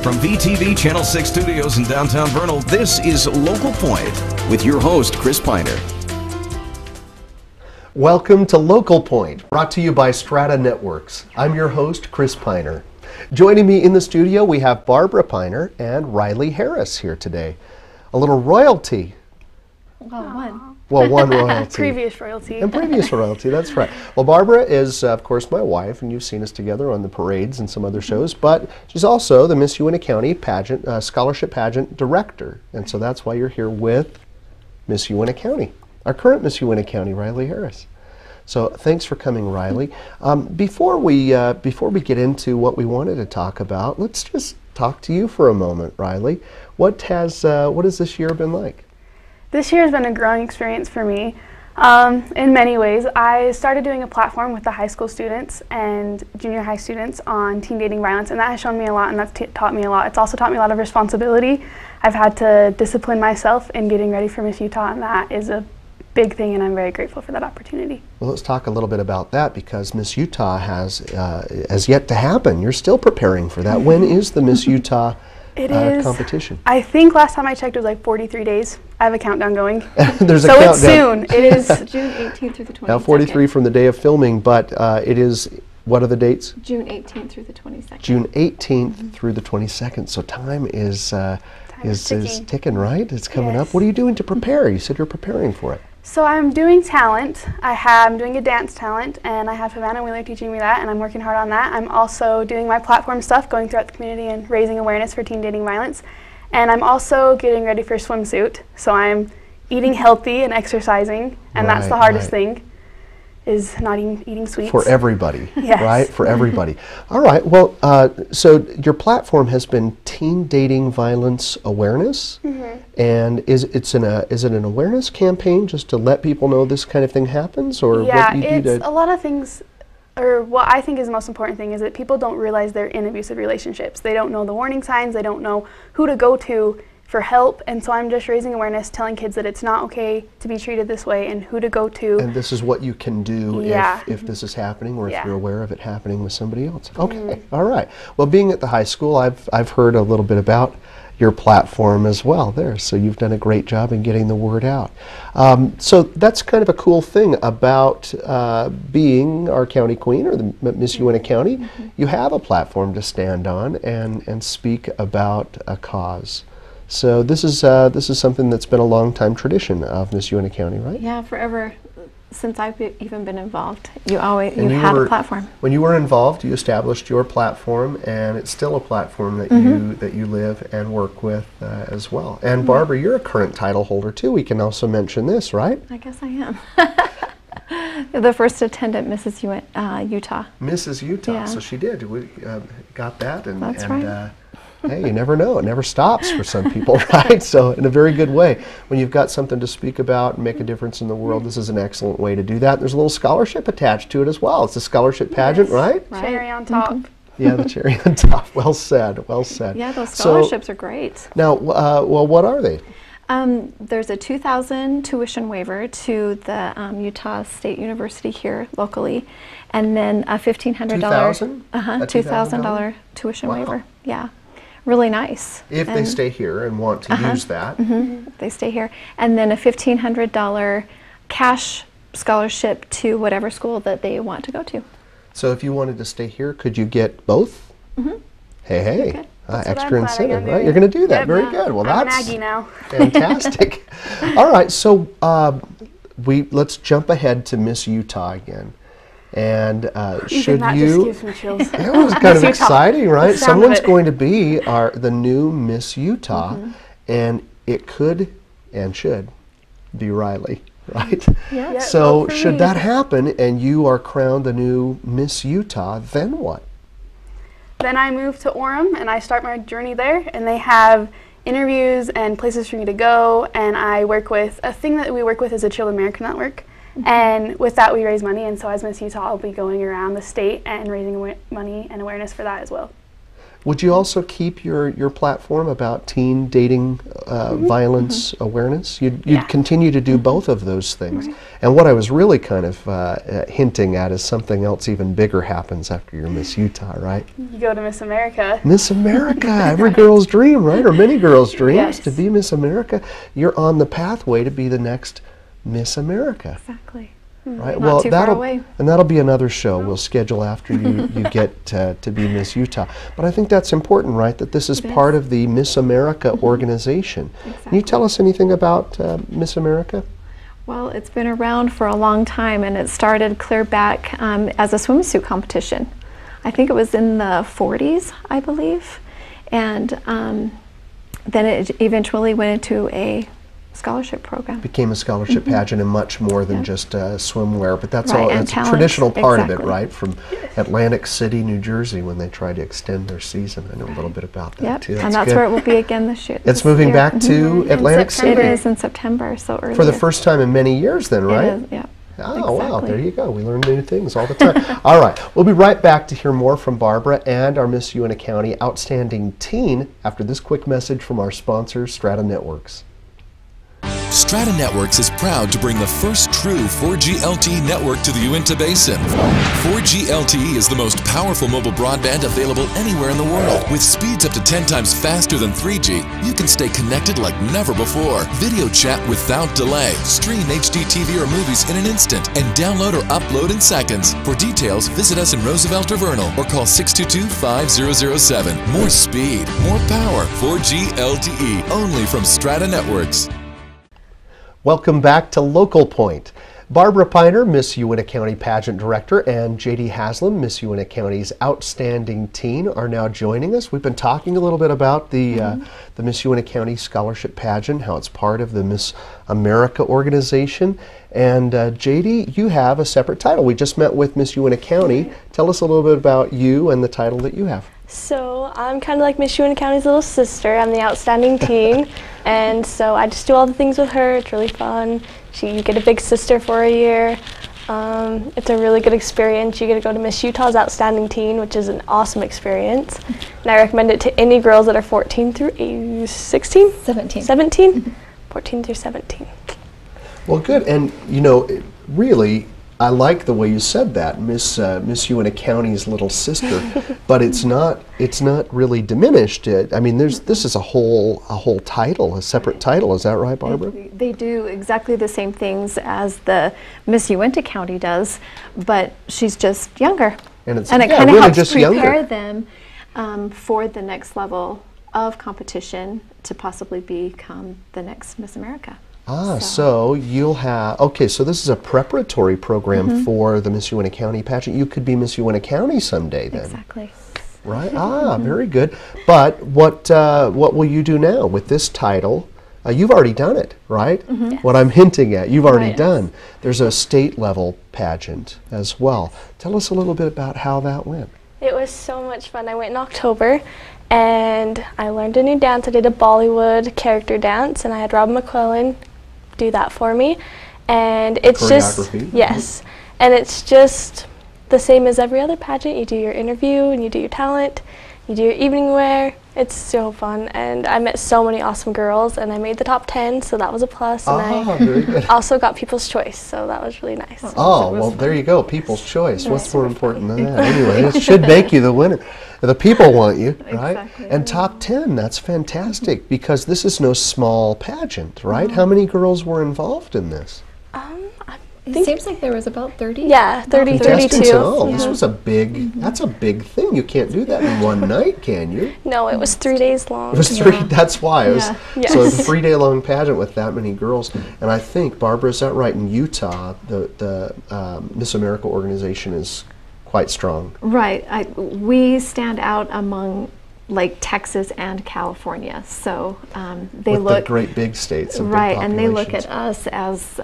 From VTV Channel 6 Studios in downtown Vernal, this is Local Point with your host, Chris Piner. Welcome to Local Point, brought to you by Strata Networks. I'm your host, Chris Piner. Joining me in the studio, we have Barbera Piner and Riley Harris here today. A little royalty. One royalty. Previous royalty. And previous royalty, that's right. Well, Barbera is, of course, my wife, and you've seen us together on the parades and some other shows, but she's also the Miss Uintah County pageant, scholarship pageant director. And so that's why you're here with Miss Uintah County, our current Miss Uintah County, Riley Harris. So thanks for coming, Riley. Before we get into what we wanted to talk about, let's just talk to you for a moment, Riley. What has this year been like? This year has been a growing experience for me in many ways. I started doing a platform with the high school students and junior high students on teen dating violence, and that has shown me a lot, and that's taught me a lot. It's also taught me a lot of responsibility. I've had to discipline myself in getting ready for Miss Utah, and that is a big thing, and I'm very grateful for that opportunity. Well, let's talk a little bit about that, because Miss Utah has yet to happen. You're still preparing for that. When is the Miss Utah competition? I think last time I checked it was like 43 days. I have a countdown going. There's a countdown. So it's soon. It is June 18th through the 22nd. Now 43 from the day of filming, but it is, what are the dates? June 18th through the 22nd. June 18th through the 22nd. So time is ticking, right? It's coming up. What are you doing to prepare? You said you're preparing for it. So I'm doing talent. I'm doing a dance talent, and I have Havana Wheeler teaching me that, and I'm working hard on that. I'm also doing my platform stuff, going throughout the community and raising awareness for teen dating violence. And I'm also getting ready for swimsuit. So I'm eating healthy and exercising, and that's the hardest thing, is not eating sweets. For everybody, yes. Right? For everybody. All right, well, so your platform has been teen dating violence awareness, and is it an awareness campaign just to let people know this kind of thing happens, or yeah, what do you do it's a lot of things, or what I think is the most important thing is that people don't realize they're in abusive relationships. They don't know the warning signs, they don't know who to go to for help, and so I'm just raising awareness, telling kids that it's not okay to be treated this way and who to go to. And this is what you can do if this is happening, or if you're aware of it happening with somebody else. Okay, all right. Well, being at the high school, I've heard a little bit about your platform as well there, so you've done a great job in getting the word out. So that's kind of a cool thing about being our county queen, or the Miss Uintah County. You have a platform to stand on and speak about a cause. So this is something that's been a long time tradition of Miss Uintah County, right? Yeah, forever. Since I've even been involved, you had a platform. When you were involved, you established your platform, and it's still a platform that you live and work with as well. And Barbara, you're a current title holder too. We can also mention this, right? I guess I am. The first attendant, Mrs. Utah. Mrs. Utah. Yeah. So she did. We got that, and that's right. Hey, you never know. It never stops for some people, right? So in a very good way. When you've got something to speak about and make a difference in the world, this is an excellent way to do that. There's a little scholarship attached to it as well. It's a scholarship pageant, right? Cherry on top. Yeah, the cherry on top. Well said, well said. Yeah, those scholarships are great. Now, well, what are they? There's a $2,000 tuition waiver to the Utah State University here locally, and then a $1,500 $2,000 tuition waiver. Yeah. Really nice. If they stay here and want to use that. If they stay here. And then a $1,500 cash scholarship to whatever school that they want to go to. So if you wanted to stay here, could you get both? Hey. Extra incentive, right? You're going to do that. Very good. Well, I'm that's an Aggie now. Fantastic. All right, so let's jump ahead to Miss Utah again. And should you? Just gives me chills. It was kind of exciting, right? Someone's going to be the new Miss Utah, and it could and should be Riley, right? Yeah. So should that happen, and you are crowned the new Miss Utah, then what? Then I move to Orem, and I start my journey there, and they have interviews and places for me to go, and I work with, a thing that we work with is a Child America Network. And with that, we raise money, and so as Miss Utah, I'll be going around the state and raising money and awareness for that as well. Would you also keep your platform about teen dating violence awareness? You'd continue to do both of those things. Right. And what I was really kind of hinting at is something else even bigger happens after you're Miss Utah, right? You go to Miss America. Miss America, every girl's dream, right? Or many girls' dreams to be Miss America. You're on the pathway to be the next Miss America. Exactly. Right. Not too far away. That'll be another show we'll schedule after you get to be Miss Utah. But I think that's important, right? That this is part of the Miss America organization. Exactly. Can you tell us anything about Miss America? Well, it's been around for a long time, and it started clear back as a swimsuit competition. I think it was in the 40s, I believe, and then it eventually went into a scholarship program. Became a scholarship pageant and much more than just swimwear, but that's all. It's a traditional part of it, right? From Atlantic City, New Jersey, when they tried to extend their season. I know a little bit about that too. And that's where it will be again this year. It's moving back to Atlantic City. It is in September, so early. For the first time in many years, then, right? It is, yeah. Oh, wow, there you go. We learn new things all the time. All right, we'll be right back to hear more from Barbara and our Miss Uintah County Outstanding Teen after this quick message from our sponsor, Strata Networks. Strata Networks is proud to bring the first true 4G LTE network to the Uintah Basin. 4G LTE is the most powerful mobile broadband available anywhere in the world. With speeds up to 10 times faster than 3G, you can stay connected like never before. Video chat without delay, stream HD TV or movies in an instant, and download or upload in seconds. For details, visit us in Roosevelt or Vernal or call 622-5007. More speed, more power. 4G LTE, only from Strata Networks. Welcome back to Local Point. Barbera Piner, Miss Uintah County Pageant Director, and J.D. Haslam, Miss Uintah County's Outstanding Teen, are now joining us. We've been talking a little bit about the Miss Uintah County Scholarship Pageant, how it's part of the Miss America organization. And J.D., you have a separate title. We just met with Miss Uintah County. Tell us a little bit about you and the title that you have. So I'm kind of like Miss Uintah County's little sister. I'm the Outstanding Teen, and so I just do all the things with her. It's really fun. You get a big sister for a year. It's a really good experience. You get to go to Miss Utah's Outstanding Teen, which is an awesome experience. And I recommend it to any girls that are 14 through 16? 17. 17? 14 through 17. Well, good. And, you know, really, I like the way you said that, Miss Uintah County's little sister, but it's not really diminished. I mean, this is a whole title, a separate title. Is that right, Barbara? They do exactly the same things as the Miss Uintah County does, but she's just younger, and it kind of really helps prepare them for the next level of competition to possibly become the next Miss America. So you'll have, okay, so this is a preparatory program for the Miss Uintah County pageant. You could be Miss Uintah County someday then. Exactly. Right? Very good. But what will you do now with this title? You've already done it, right? Yes. What I'm hinting at, you've already done. There's a state level pageant as well. Tell us a little bit about how that went. It was so much fun. I went in October, and I learned a new dance. I did a Bollywood character dance, and I had Robin McClellan do that for me, and it's just and it's just the same as every other pageant. You do your interview and you do your talent, you do your evening wear. It's so fun, and I met so many awesome girls, and I made the top 10, so that was a plus. And I also got People's Choice, so that was really nice. Well, there you go, People's Choice. What's more important than that? Anyway, it should make you the winner. The people want you, right? Exactly. And top 10, that's fantastic, because this is no small pageant, right? How many girls were involved in this? It seems like there was about 30. Yeah, 30, 32. This was a big, that's a big thing. You can't do that in one night, can you? No, it was 3 days long. It was 3, that's why. It was, so it's a 3-day-long pageant with that many girls. And I think, Barbara, is that right, in Utah, the Miss America organization is quite strong. Right. We stand out among like Texas and California. So they look the great big states. Right, and they look at us as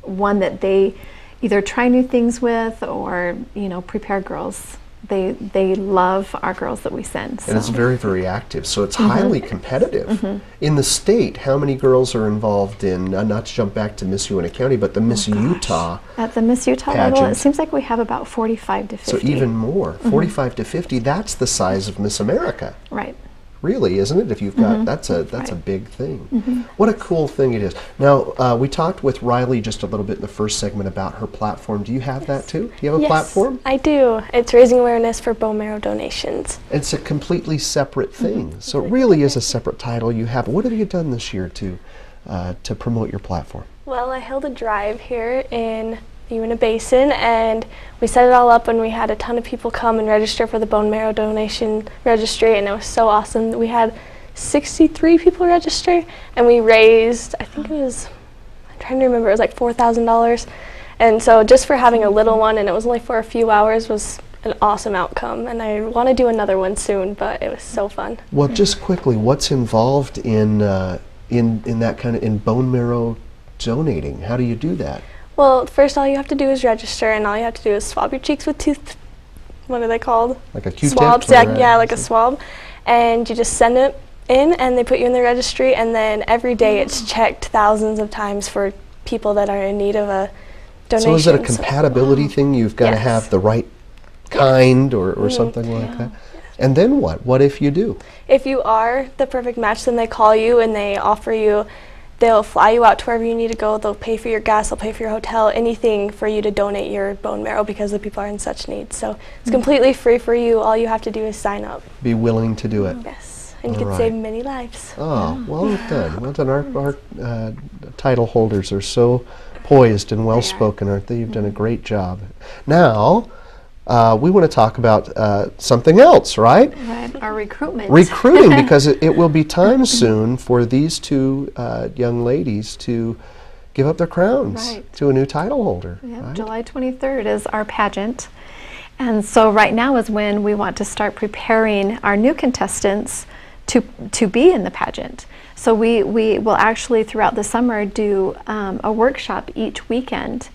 one that they either try new things with or, you know, prepare girls they love our girls that we send. So. And it's very, very active, so it's highly competitive. In the state, how many girls are involved in, not to jump back to Miss Uintah County, but the Miss Utah At the Miss Utah pageant. level, it seems like we have about 45 to 50. So even more, 45 to 50, that's the size of Miss America. Right. Really, isn't it? If you've got, that's a big thing. What a cool thing it is. Now, we talked with Riley just a little bit in the first segment about her platform. Do you have that too? Do you have a platform? I do. It's raising awareness for bone marrow donations. It's a completely separate thing. So it really is a separate title you have. What have you done this year to promote your platform? Well, I held a drive here in the Uintah Basin, and we set it all up, and we had a ton of people come and register for the bone marrow donation registry, and it was so awesome. We had 63 people register, and we raised, I think it was, I'm trying to remember, it was like $4,000. And so just for having a little one, and it was only for a few hours, was an awesome outcome. And I want to do another one soon, but it was so fun. Well, just quickly, what's involved in that kind of, in bone marrow donating? How do you do that? Well, first all you have to do is register, and all you have to do is swab your cheeks with what are they called? Like a Q-tip? Swabs, yeah, like a swab. And you just send it in, and they put you in the registry, and then every day it's checked thousands of times for people that are in need of a donation. So is it a compatibility thing? You've got to have the right kind or something like that? And then what? What if you do? If you are the perfect match, then they call you and they offer you, they'll fly you out to wherever you need to go. They'll pay for your gas, they'll pay for your hotel, anything for you to donate your bone marrow because the people are in such need. So it's completely free for you. All you have to do is sign up. Be willing to do it. Yes, and you can save many lives. Oh, well done. Well done. Our title holders are so poised and well-spoken, aren't they? You've done a great job. Now, we want to talk about something else, right? Right, our recruitment. Recruiting, because it will be time soon for these two young ladies to give up their crowns to a new title holder. Yep, right? July 23rd is our pageant. And so right now is when we want to start preparing our new contestants to be in the pageant. So we will actually throughout the summer do a workshop each weekend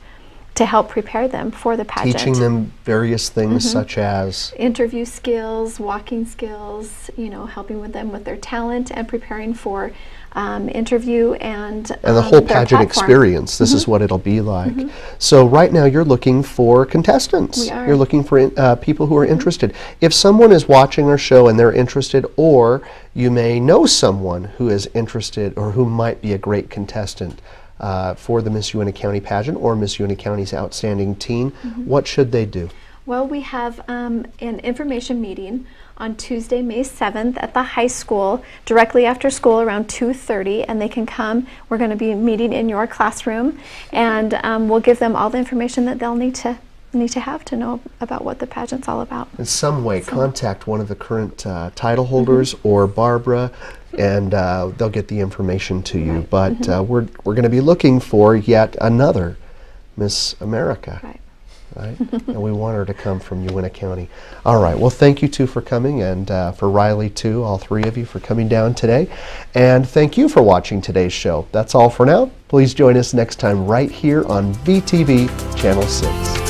to help prepare them for the pageant. Teaching them various things such as? Interview skills, walking skills, you know, helping with them with their talent and preparing for interview and the whole pageant experience. This is what it'll be like. So right now you're looking for contestants. We are. You're looking for people who are interested. If someone is watching our show and they're interested, or you may know someone who is interested or who might be a great contestant for the Miss Uintah County pageant or Miss Uintah County's Outstanding Teen, what should they do? Well, we have an information meeting on Tuesday, May 7th at the high school, directly after school around 2:30, and they can come. We're going to be meeting in your classroom, and we'll give them all the information that they'll need to have to know about what the pageant's all about. In some way, contact one of the current title holders or Barbara, and they'll get the information to you. But we're going to be looking for yet another Miss America. Right? And we want her to come from Uintah County. All right, well, thank you two for coming, and for Riley too, all three of you for coming down today. And thank you for watching today's show. That's all for now. Please join us next time right here on VTV Channel 6.